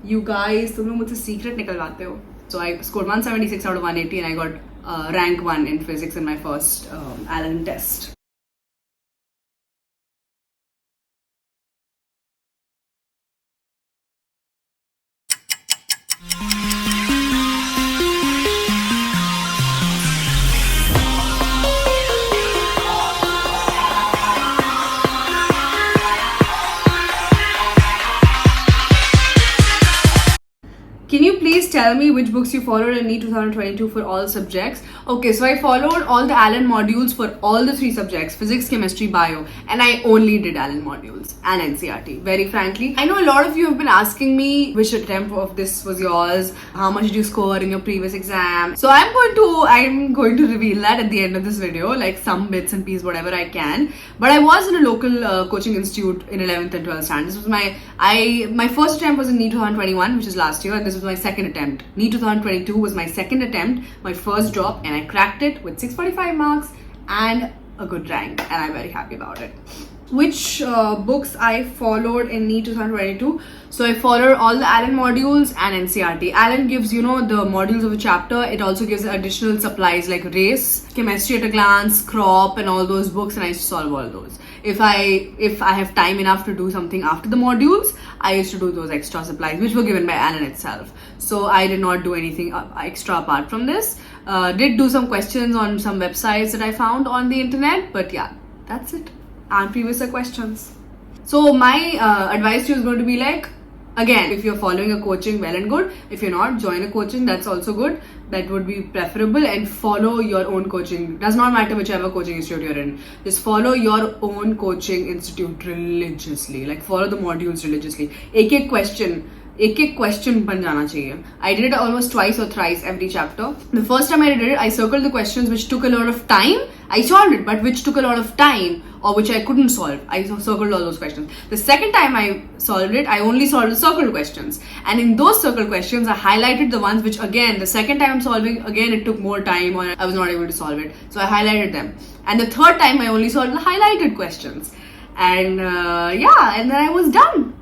You guys, तुम लोग मुझसे secret निकलवाते हो. So I scored 176 out of 180 and I got rank 1 in physics in my first Allen test. Can you please tell me which books you followed in NEET 2022 for all subjects? Okay, so I followed all the Allen modules for all the 3 subjects, physics, chemistry, bio, and I only did Allen modules and NCRT, very frankly. I know a lot of you have been asking me which attempt of this was yours, how much did you score in your previous exam. So I'm going to reveal that at the end of this video, like some bits and pieces, whatever I can. But I was in a local coaching institute in 11th and 12th standard. This was my first attempt was in NEET 2021, which is last year, and this was my second attempt. NEET 2022 was my second attempt, my first drop, and I cracked it with 645 marks and a good rank, and I'm very happy about it. Which books I followed in NEET 2022? So I followed all the Allen modules and NCRT. Allen gives, the modules of a chapter. It also gives additional supplies like race, chemistry at a glance, crop, and all those books, and I used to solve all those. If I have time enough to do something after the modules, I used to do those extra supplies, which were given by Allen itself. So I did not do anything extra apart from this. Did do some questions on some websites that I found on the internet, but yeah, that's it. And previous questions. So my advice to you is going to be like, again, if you're following a coaching, well and good. If you're not, join a coaching, that's also good. That would be preferable, and follow your own coaching. Does not matter whichever coaching institute you're in. Just follow your own coaching institute religiously. Like follow the modules religiously. एक question बन जाना चाहिए. I did it almost twice or thrice every chapter. The first time I did it, I circled the questions which took a lot of time. I solved it, but which took a lot of time or which I couldn't solve. I circled all those questions. The second time I solved it, I only solved the circled questions. And in those circled questions, I highlighted the ones which, again, the second time I'm solving, again, it took more time or I was not able to solve it. So I highlighted them. And the third time, I only solved the highlighted questions. And and then I was done.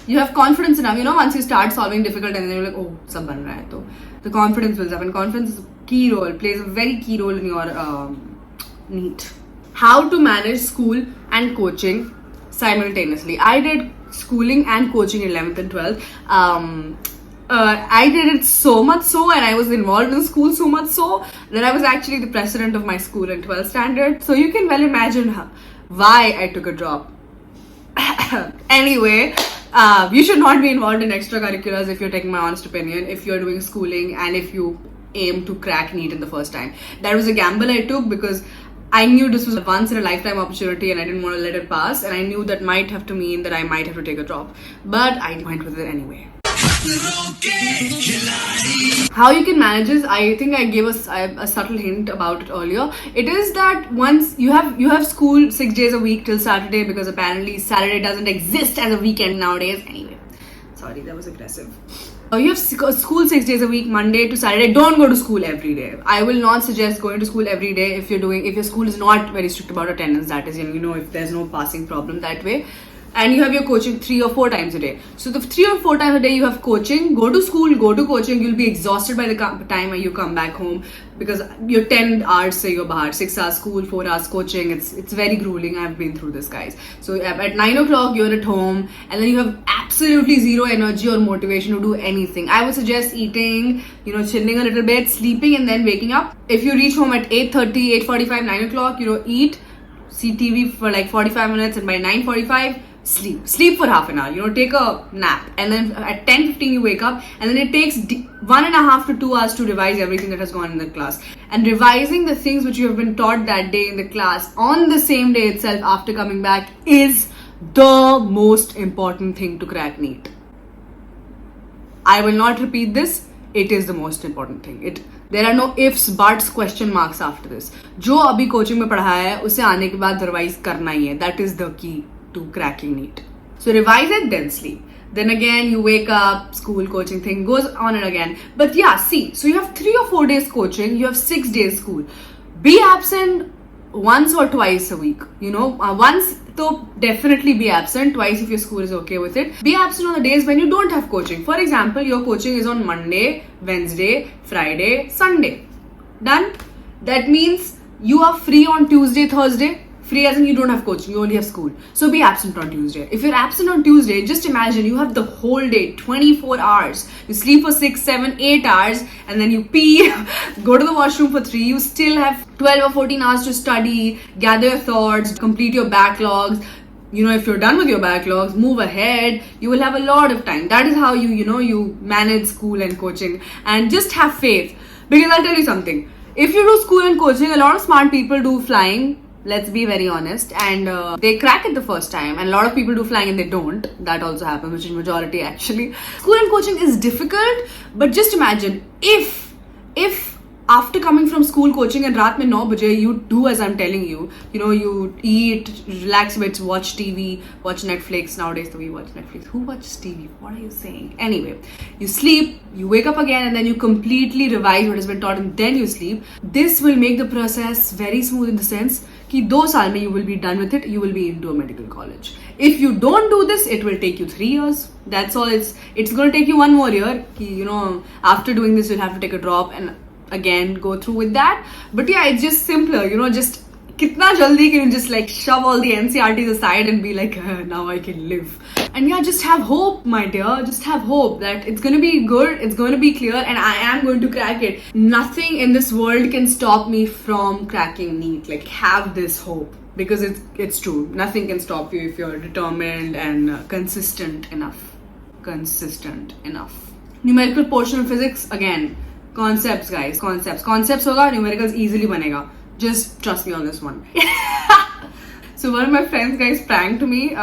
You have confidence enough, once you start solving difficult and then you're like, oh, sab ban raha hai. So the confidence builds up, and confidence plays a very key role in your NEET. How to manage school and coaching simultaneously. I did schooling and coaching in 11th and 12th. I did it so much so, and I was involved in school so much so, that I was actually the president of my school in 12th standard. So you can well imagine why I took a drop. Anyway, you should not be involved in extracurriculars if you're taking my honest opinion, if you're doing schooling and if you aim to crack NEET in the first time. That was a gamble I took because I knew this was a once in a lifetime opportunity and I didn't want to let it pass, and I knew that might have to mean that I might have to take a drop, but I went with it anyway. How you can manage this, I think I gave a subtle hint about it earlier. It is that once you have school 6 days a week till Saturday, because apparently Saturday doesn't exist as a weekend nowadays. Anyway, sorry, that was aggressive. You have school 6 days a week, Monday to Saturday. Don't go to school every day. I will not suggest going to school every day if your school is not very strict about attendance. That is, if there's no passing problem that way. And you have your coaching 3 or 4 times a day. So the 3 or 4 times a day you have coaching, go to school, go to coaching, you'll be exhausted by the time you come back home, because you're 10 hours say you're bahar, 6 hours school, 4 hours coaching. It's very grueling. I've been through this, guys. So at 9 o'clock you're at home, and then you have absolutely zero energy or motivation to do anything. I would suggest eating, chilling a little bit, sleeping, and then waking up. If you reach home at 8:30, 8:45, 9 o'clock, eat, see TV for like 45 minutes, and by 9:45, sleep for half an hour, take a nap, and then at 10:15 you wake up, and then it takes 1.5 to 2 hours to revise everything that has gone in the class. And revising the things which you have been taught that day in the class on the same day itself after coming back is the most important thing to crack NEET. I will not repeat this. It is the most important thing. There are no ifs, buts, question marks after this. जो अभी coaching में पढ़ा है उसे आने के बाद revise करना ही है. That is the key to cracking NEET. So revise it, then sleep. Then again, you wake up, school, coaching thing goes on and again. But yeah, see, so you have 3 or 4 days coaching, you have 6 days school. Be absent once or twice a week. Once So definitely be absent twice if your school is okay with it. Be absent on the days when you don't have coaching. For example, your coaching is on Monday, Wednesday, Friday, Sunday. Done? That means you are free on Tuesday, Thursday. Free as in you don't have coaching, you only have school. So be absent on Tuesday. If you're absent on Tuesday, just imagine you have the whole day, 24 hours. You sleep for 6, 7, 8 hours and then you pee, go to the washroom for 3. You still have 12 or 14 hours to study, gather your thoughts, complete your backlogs. If you're done with your backlogs, move ahead. You will have a lot of time. That is how you manage school and coaching. And just have faith. Because I'll tell you something. If you do school and coaching, a lot of smart people do flying. Let's be very honest, and they crack it the first time, and a lot of people do flying and they don't. That also happens, which is majority actually. School and coaching is difficult, but just imagine if after coming from school coaching and raat mein 9 baje you do as I'm telling you, you eat, relax a bit, watch TV, watch Netflix. Nowadays we watch Netflix. Who watches TV? What are you saying? Anyway, you sleep, you wake up again, and then you completely revise what has been taught and then you sleep. This will make the process very smooth in the sense कि 2 साल में you will be done with it, you will be into a medical college. If you don't do this, it will take you 3 years. That's all. It's going to take you 1 more year. After doing this, you'll have to take a drop and again go through with that. But yeah, it's just simpler. Just kitna jaldi can you just like shove all the NCRTs aside and be like, now I can live. And yeah, just have hope, my dear. Just have hope that it's going to be good, it's going to be clear, and I am going to crack it. Nothing in this world can stop me from cracking NEET. Like, have this hope. Because it's true. Nothing can stop you if you're determined and consistent enough. Numerical portion of physics, again, concepts, guys. Concepts hoga, numericals easily banega. Just trust me on this one. So one of my friends, guys, pranked me.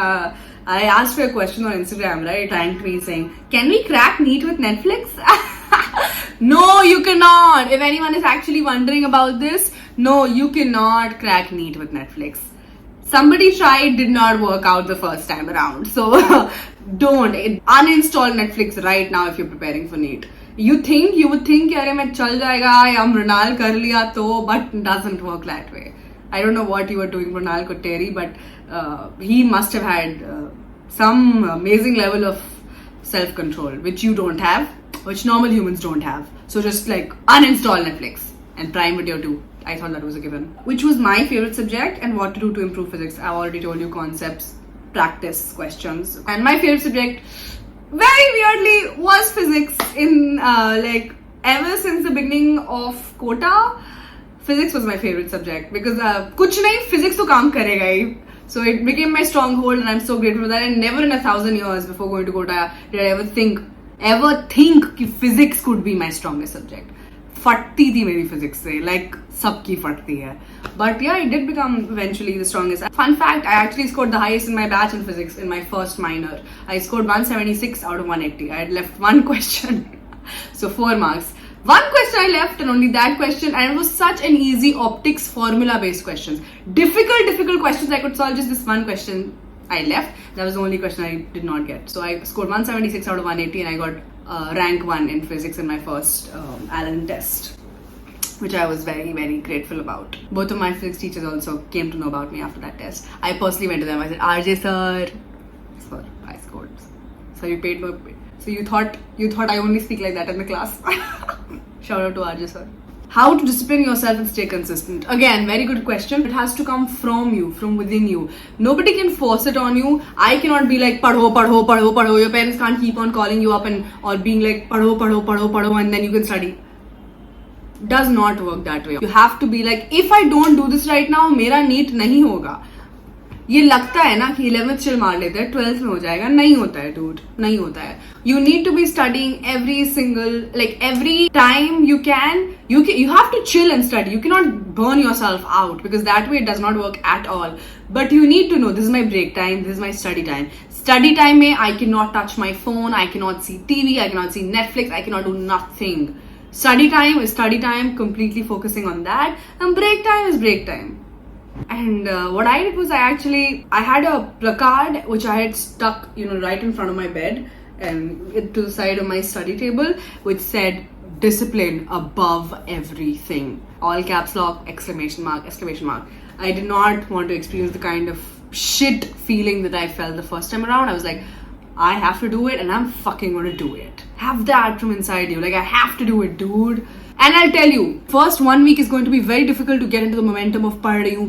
I asked her a question on Instagram, right? Pranked me saying, can we crack NEET with Netflix? No, you cannot. If anyone is actually wondering about this, no, you cannot crack NEET with Netflix. Somebody tried, did not work out the first time around. So don't. Uninstall Netflix right now if you're preparing for NEET. You would think, अरे मैं चल जाएगा या मृणाल कर लिया तो, but it doesn't work that way. I don't know what you were doing, Mrinal Kotteri, but he must have had some amazing level of self-control, which you don't have, which normal humans don't have. So just like uninstall Netflix and Prime Video 2. I thought that was a given. Which was my favorite subject and what to do to improve physics. I've already told you concepts, practice, questions. And my favorite subject, very weirdly, was physics. In ever since the beginning of quota, physics was my favorite subject because kuch nahi, physics to kaam karega hi. So it became my stronghold and I'm so grateful for that. And never in 1,000 years before going to quota did I ever think कि physics could be my strongest subject. फटती थी मेरी physics से, like सबकी फटती है. But yeah, it did become eventually the strongest. Fun fact, I actually scored the highest in my batch in physics in my first minor. I scored 176 out of 180. I had left one question. So 4 marks. One question I left and only that question, and it was such an easy optics formula based questions. Difficult questions I could solve, just this one question I left. That was the only question I did not get. So I scored 176 out of 180 and I got rank 1 in physics in my first Allen test, which I was very, very grateful about. Both of my physics teachers also came to know about me after that test. I personally went to them. I said, RJ sir, I scored. So you paid no. So you thought I only speak like that in the class. Shout out to RJ sir. How to discipline yourself and stay consistent? Again, very good question. It has to come from you, from within you. Nobody can force it on you. I cannot be like, padho. Your parents can't keep on calling you up or being like, padho, and then you can study. Does not work that way. You have to be like, if I don't do this right now, मेरा NEET नहीं होगा. ये लगता है ना कि 11th chill मार लेते हैं 12th में हो जाएगा, नहीं होता है dude, नहीं होता है. You need to be studying every time you can. You have to chill and study. You cannot burn yourself out because that way it does not work at all. But you need to know, this is my break time, this is my study time. Study time mein I cannot touch my phone, I cannot see TV, I cannot see Netflix, I cannot do nothing. Study time is study time, completely focusing on that, and break time is break time. And what I did was I had a placard which I had stuck, right in front of my bed and to the side of my study table, which said discipline above everything. All caps lock, exclamation mark. I did not want to experience the kind of shit feeling that I felt the first time around. I was like, I have to do it and I'm fucking gonna do it. Have that from inside you. Like, I have to do it, dude. And I'll tell you, first 1 week is going to be very difficult to get into the momentum of pad rahi hu.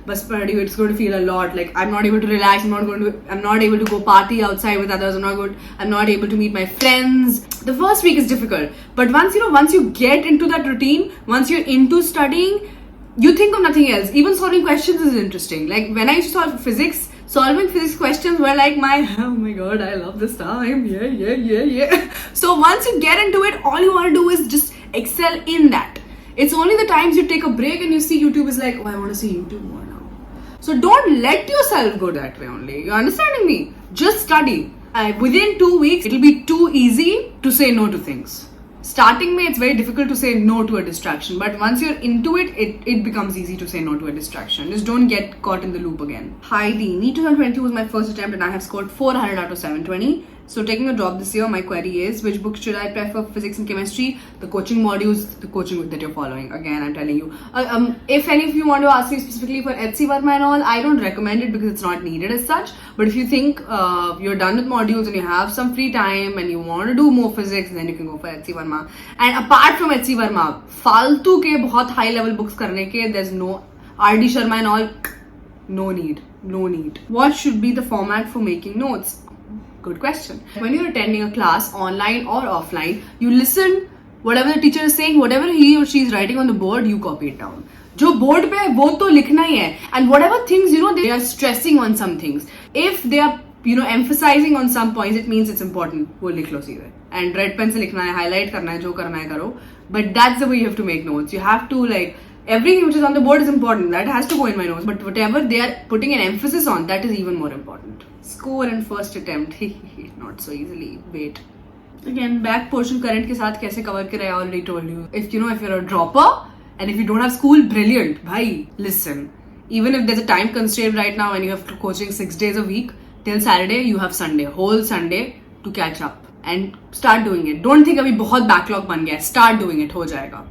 It's going to feel a lot. Like, I'm not able to relax. I'm not able to go party outside with others. I'm not able to meet my friends. The first week is difficult. But once you get into that routine, once you're into studying, you think of nothing else. Even solving questions is interesting. Like, when I used to solve physics, solving physics questions were like oh my god, I love this time. Yeah. So once you get into it, all you want to do is just excel in that. It's only the times you take a break and you see YouTube is like, oh, I want to see YouTube more now. So don't let yourself go that way only. You're understanding me? Just study. Within 2 weeks, it'll be too easy to say no to things. Starting it's very difficult to say no to a distraction, but once you're into it, it becomes easy to say no to a distraction. Just don't get caught in the loop again. Hi Dee, NEET 2022 was my first attempt and I have scored 400 out of 720. So taking a drop this year, my query is, which books should I prefer for physics and chemistry? The coaching modules, the coaching that you're following. Again, I'm telling you. If any of you want to ask me specifically for HC Verma and all, I don't recommend it because it's not needed as such. But if you think you're done with modules and you have some free time and you want to do more physics, then you can go for HC Verma. And apart from HC Verma, फालतू के बहुत high level books करने के, there's no RD Sharma and all, no need. What should be the format for making notes? Good question. When you're attending a class online or offline, you listen whatever the teacher is saying, whatever he or she is writing on the board, you copy it down. जो board पे है वो तो लिखना ही है. And whatever things, they are stressing on some things. If they are emphasizing on some points, it means it's important. वो लिख लो सीधे. And red pen से लिखना है, highlight करना है, जो करना है करो. But that's the way you have to make notes. You have to everything which is on the board is important. That has to go in my notes. But whatever they are putting an emphasis on, that is even more important. Score and first attempt. Not so easily. Wait. Again, back portion current के साथ कैसे cover करें? I already told you. If you're a dropper and if you don't have school, brilliant. Bhai, listen. Even if there's a time constraint right now and you have coaching 6 days a week, till Saturday you have Sunday, whole Sunday to catch up and start doing it. Don't think अभी बहुत backlog बन गया. Start doing it. हो जाएगा.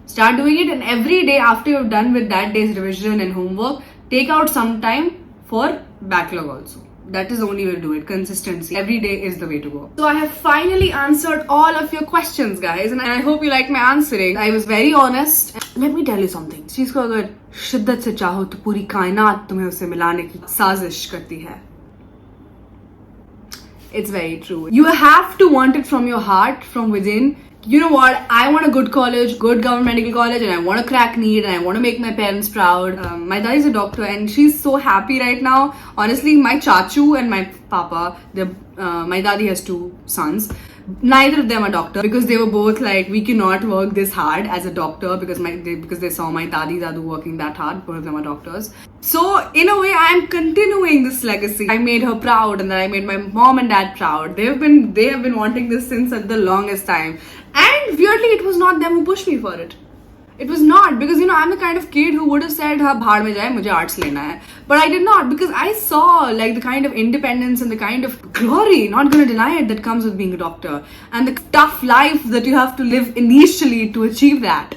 Start doing it, and every day after you're done with that day's revision and homework, take out some time for backlog also. That is the only way to do it. Consistency. Every day is the way to go. So I have finally answered all of your questions, guys, and I hope you like my answering. I was very honest. Let me tell you something. इस चीज को अगर शिद्दत से चाहो तो पूरी कायनात तुम्हें उससे मिलाने की साजिश करती है. It's very true. You have to want it from your heart, from within. You know what? I want a good college, good government medical college, and I want to crack NEET, and I want to make my parents proud. My dad is a doctor, and she's so happy right now. Honestly, my chachu and my papa, my daddy has 2 sons. Neither of them are doctor because they were both like, we cannot work this hard as a doctor because they saw my dadi dadu working that hard. Both of them are doctors. So in a way, I am continuing this legacy. I made her proud, and then I made my mom and dad proud. They have been wanting this since at the longest time. And weirdly, it was not them who pushed me for it. It was not, because I'm the kind of kid who would have said, "Ha, bhaad mein jaye, mujhe arts lena hai." But I did not, because I saw the kind of independence and the kind of glory, not gonna deny it, that comes with being a doctor, and the tough life that you have to live initially to achieve that.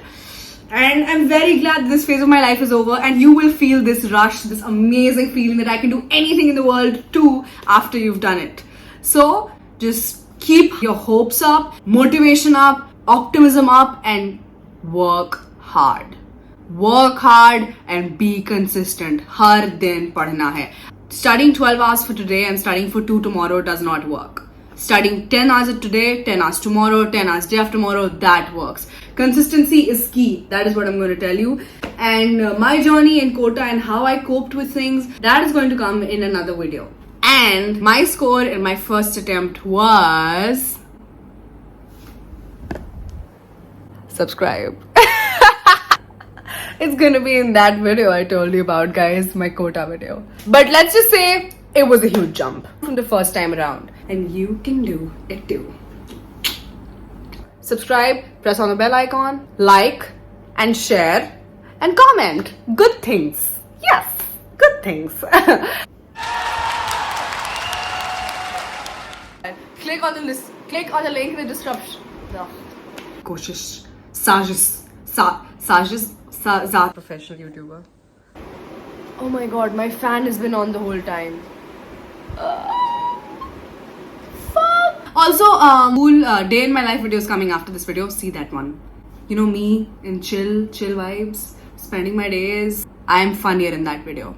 And I'm very glad this phase of my life is over, and you will feel this rush, this amazing feeling that I can do anything in the world too after you've done it. So just keep your hopes up, motivation up, optimism up, and work hard. Work hard and be consistent. Har din padhna hai. Studying 12 hours for today and studying for 2 tomorrow does not work. Studying 10 hours today, 10 hours tomorrow, 10 hours day after tomorrow, that works. Consistency is key. That is what I'm going to tell you. And my journey in Kota and how I coped with things, that is going to come in another video. And my score in my first attempt was... subscribe. It's gonna be in that video I told you about, guys, my Kota video. But let's just say it was a huge jump from the first time around, and you can do it too. Subscribe, press on the bell icon, like and share and comment good things. Yes, good things. Click on the link in the description. Koshish, Sajis, professional YouTuber. Oh my god, my fan has been on the whole time. Fuck! Also, cool day in my life videos coming after this video. See that one. You know me in chill vibes, spending my days. I'm funnier in that video.